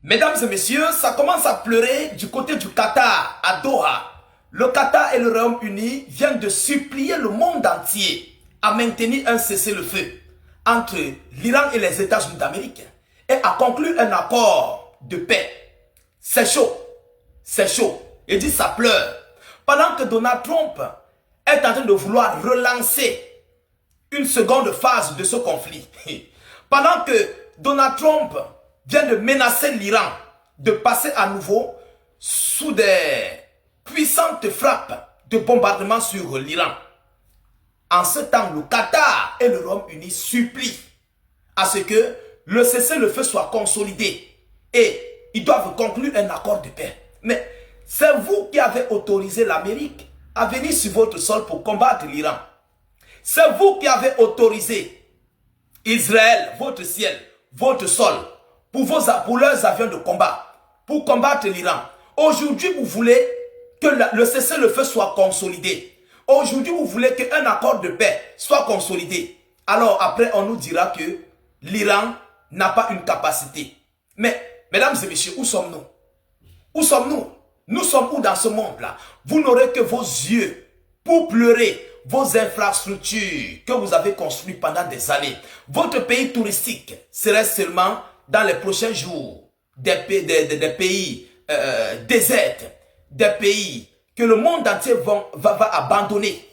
Mesdames et messieurs, ça commence à pleurer du côté du Qatar, à Doha. Le Qatar et le Royaume-Uni viennent de supplier le monde entier à maintenir un cessez-le-feu entre l'Iran et les États-Unis d'Amérique et à conclure un accord de paix. C'est chaud, c'est chaud. Il dit ça pleure. Pendant que Donald Trump est en train de vouloir relancer une seconde phase de ce conflit. Pendant que Donald Trump vient de menacer l'Iran de passer à nouveau sous des puissantes frappes de bombardement sur l'Iran. En ce temps, le Qatar et le Royaume-Uni supplient à ce que le cessez-le-feu soit consolidé et ils doivent conclure un accord de paix. Mais c'est vous qui avez autorisé l'Amérique à venir sur votre sol pour combattre l'Iran. C'est vous qui avez autorisé Israël, votre ciel, votre sol, pour leurs avions de combat, pour combattre l'Iran. Aujourd'hui, vous voulez que le cessez-le-feu soit consolidé. Aujourd'hui, vous voulez qu'un accord de paix soit consolidé. Alors après, on nous dira que l'Iran n'a pas une capacité. Mais, mesdames et messieurs, où sommes-nous? Où sommes-nous? Nous sommes où dans ce monde-là? Vous n'aurez que vos yeux pour pleurer vos infrastructures que vous avez construites pendant des années. Votre pays touristique serait seulement dans les prochains jours des pays déserts, des pays que le monde entier va abandonner.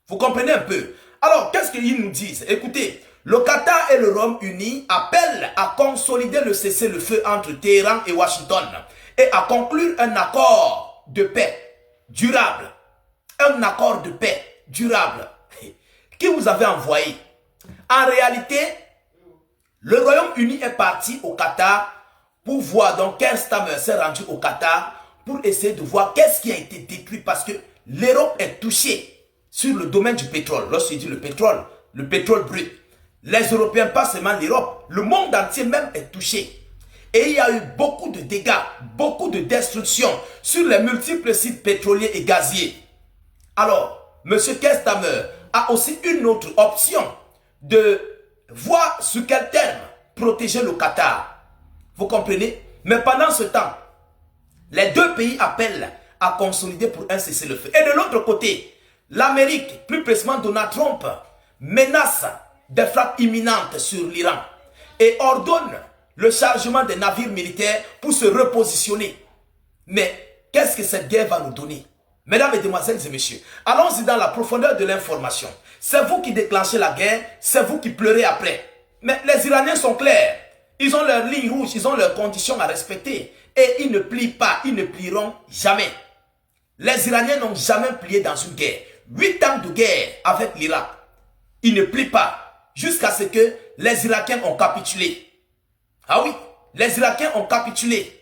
Vous comprenez un peu? Alors, qu'est-ce qu'ils nous disent? Écoutez, le Qatar et le Royaume-Uni appellent à consolider le cessez-le-feu entre Téhéran et Washington et à conclure un accord de paix durable. Un accord de paix durable qui vous avez envoyé. En réalité, le Royaume-Uni est parti au Qatar pour voir, donc Keir Starmer s'est rendu au Qatar pour essayer de voir qu'est-ce qui a été détruit parce que l'Europe est touchée sur le domaine du pétrole. Lorsqu'il dit le pétrole brut, les Européens, pas seulement l'Europe, le monde entier même est touché. Et il y a eu beaucoup de dégâts, beaucoup de destruction sur les multiples sites pétroliers et gaziers. Alors, M. Keir Starmer a aussi une autre option de voir sur quel terme protéger le Qatar. Vous comprenez? Mais pendant ce temps, les deux pays appellent à consolider pour un cessez-le-feu. Et de l'autre côté, l'Amérique, plus précisément Donald Trump, menace des frappes imminentes sur l'Iran et ordonne le chargement des navires militaires pour se repositionner. Mais qu'est-ce que cette guerre va nous donner? Mesdames, Mesdemoiselles et Messieurs, allons-y dans la profondeur de l'information. C'est vous qui déclenchez la guerre, c'est vous qui pleurez après. Mais les Iraniens sont clairs. Ils ont leurs lignes rouges, ils ont leurs conditions à respecter. Et ils ne plient pas, ils ne plieront jamais. Les Iraniens n'ont jamais plié dans une guerre. 8 ans de guerre avec l'Irak. Ils ne plient pas jusqu'à ce que les Irakiens ont capitulé. Ah oui, les Irakiens ont capitulé.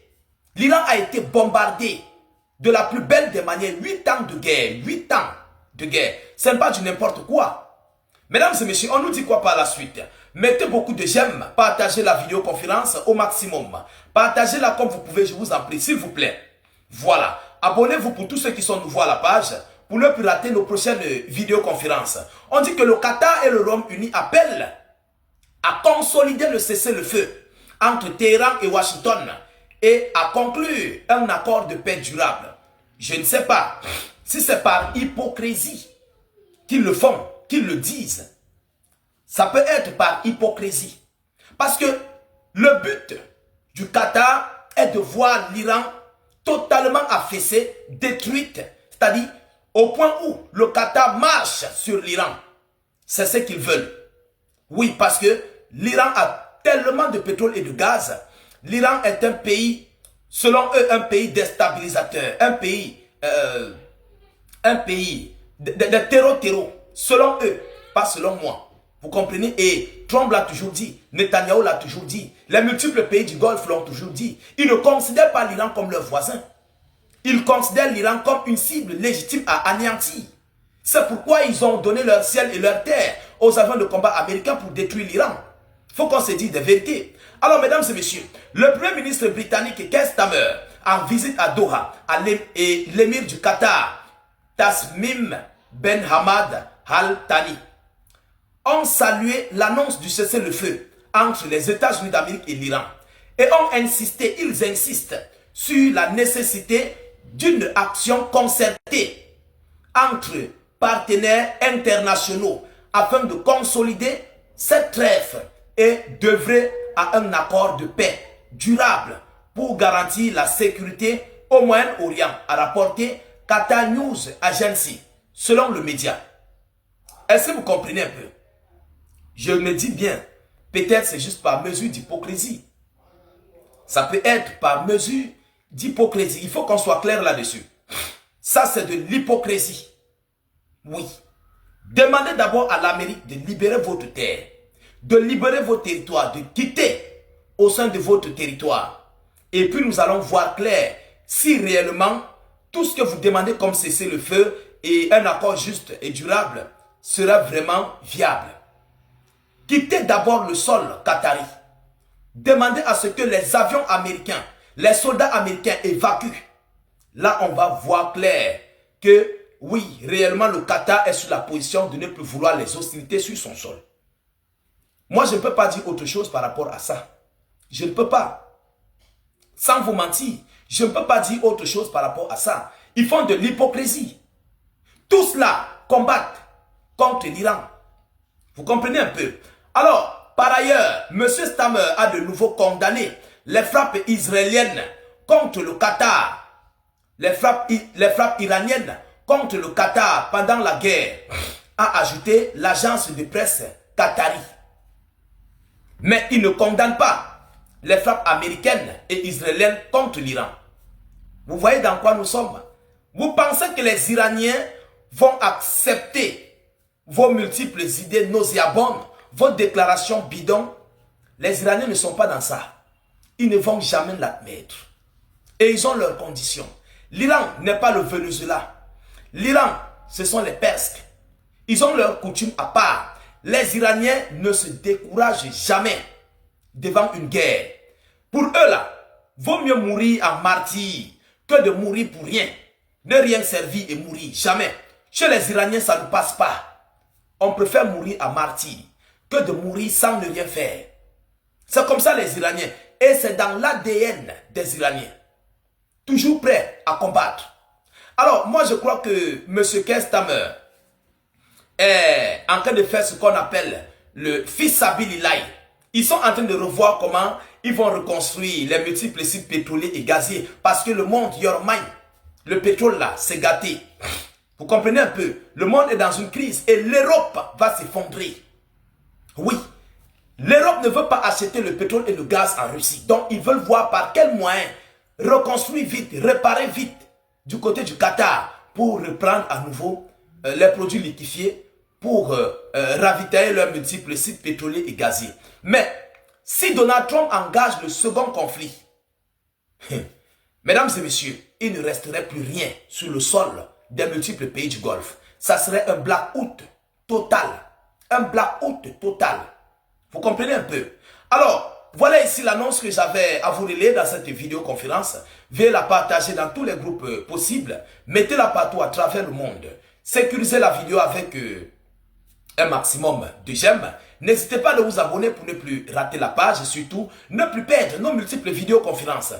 L'Iran a été bombardé de la plus belle des manières. 8 ans de guerre, 8 ans de guerre. Ce n'est pas du n'importe quoi. Mesdames et messieurs, on nous dit quoi par la suite? Mettez beaucoup de j'aime, partagez la vidéoconférence au maximum. Partagez-la comme vous pouvez, je vous en prie, s'il vous plaît. Voilà. Abonnez-vous pour tous ceux qui sont nouveaux à la page pour ne plus rater nos prochaines vidéoconférences. On dit que le Qatar et le Royaume-Uni appellent à consolider le cessez-le-feu entre Téhéran et Washington et à conclure un accord de paix durable. Je ne sais pas si c'est par hypocrisie qu'ils le font, qu'ils le disent. Ça peut être par hypocrisie. Parce que le but du Qatar est de voir l'Iran totalement affaissée, détruite. C'est-à-dire au point où le Qatar marche sur l'Iran. C'est ce qu'ils veulent. Oui, parce que l'Iran a tellement de pétrole et de gaz. L'Iran est un pays, selon eux, un pays déstabilisateur. Un pays de terreau, selon eux, pas selon moi. Vous comprenez? Et Trump l'a toujours dit, Netanyahou l'a toujours dit, les multiples pays du Golfe l'ont toujours dit. Ils ne considèrent pas l'Iran comme leur voisin. Ils considèrent l'Iran comme une cible légitime à anéantir. C'est pourquoi ils ont donné leur ciel et leur terre aux avions de combat américains pour détruire l'Iran. Il faut qu'on se dise des vérités. Alors, mesdames et messieurs, le premier ministre britannique Keir Starmer, en visite à Doha, et l'émir du Qatar, Tamim Ben Hamad Al Thani, ont salué l'annonce du cessez-le-feu entre les États-Unis d'Amérique et l'Iran Et ils insistent sur la nécessité d'une action concertée entre partenaires internationaux afin de consolider cette trêve et d'œuvrer à un accord de paix durable pour garantir la sécurité au Moyen-Orient, a rapporté Qatar News Agency, selon le média. Est-ce que vous comprenez un peu? Je me dis bien, peut-être c'est juste par mesure d'hypocrisie. Ça peut être par mesure d'hypocrisie. Il faut qu'on soit clair là-dessus. Ça, c'est de l'hypocrisie. Oui. Demandez d'abord à l'Amérique de libérer votre terre, de libérer vos territoires, de quitter au sein de votre territoire. Et puis nous allons voir clair si réellement tout ce que vous demandez comme cessez-le-feu et un accord juste et durable sera vraiment viable. Quittez d'abord le sol qatari. Demandez à ce que les avions américains, les soldats américains évacuent. Là, on va voir clair que oui, réellement le Qatar est sur la position de ne plus vouloir les hostilités sur son sol. Moi, je ne peux pas dire autre chose par rapport à ça. Je ne peux pas. Sans vous mentir, je ne peux pas dire autre chose par rapport à ça. Ils font de l'hypocrisie. Tous là combattent contre l'Iran. Vous comprenez un peu? Alors, par ailleurs, M. Stammer a de nouveau condamné les frappes israéliennes contre le Qatar. Les frappes iraniennes contre le Qatar pendant la guerre, a ajouté l'agence de presse qatari. Mais il ne condamne pas les frappes américaines et israéliennes contre l'Iran. Vous voyez dans quoi nous sommes? Vous pensez que les Iraniens vont accepter vos multiples idées nauséabondes, vos déclarations bidons? Les Iraniens ne sont pas dans ça. Ils ne vont jamais l'admettre. Et ils ont leurs conditions. L'Iran n'est pas le Venezuela. L'Iran, ce sont les Perses. Ils ont leurs coutumes à part. Les Iraniens ne se découragent jamais devant une guerre. Pour eux là, vaut mieux mourir en martyr que de mourir pour rien. Ne rien servir et mourir, jamais. Chez les Iraniens, ça ne passe pas. On préfère mourir en martyr que de mourir sans ne rien faire. C'est comme ça les Iraniens. Et c'est dans l'ADN des Iraniens. Toujours prêts à combattre. Alors, moi je crois que M. Stammer est en train de faire ce qu'on appelle le Fisabilillahi. Ils sont en train de revoir comment ils vont reconstruire les multiples sites pétroliers et gaziers. Parce que le monde, your mind, le pétrole là, c'est gâté. Vous comprenez un peu? Le monde est dans une crise et l'Europe va s'effondrer. Oui, l'Europe ne veut pas acheter le pétrole et le gaz en Russie. Donc, ils veulent voir par quel moyen reconstruire vite, réparer vite du côté du Qatar pour reprendre à nouveau les produits liquéfiés pour ravitailler leurs multiples sites pétroliers et gaziers. Mais si Donald Trump engage le second conflit, mesdames et messieurs, il ne resterait plus rien sur le sol des multiples pays du Golfe. Ça serait un blackout total. Un blackout total. Vous comprenez un peu? Alors, voilà ici l'annonce que j'avais à vous relayer dans cette vidéoconférence. Veuillez la partager dans tous les groupes possibles. Mettez-la partout à travers le monde. Sécurisez la vidéo avec un maximum de j'aime. N'hésitez pas à vous abonner pour ne plus rater la page et surtout ne plus perdre nos multiples vidéoconférences.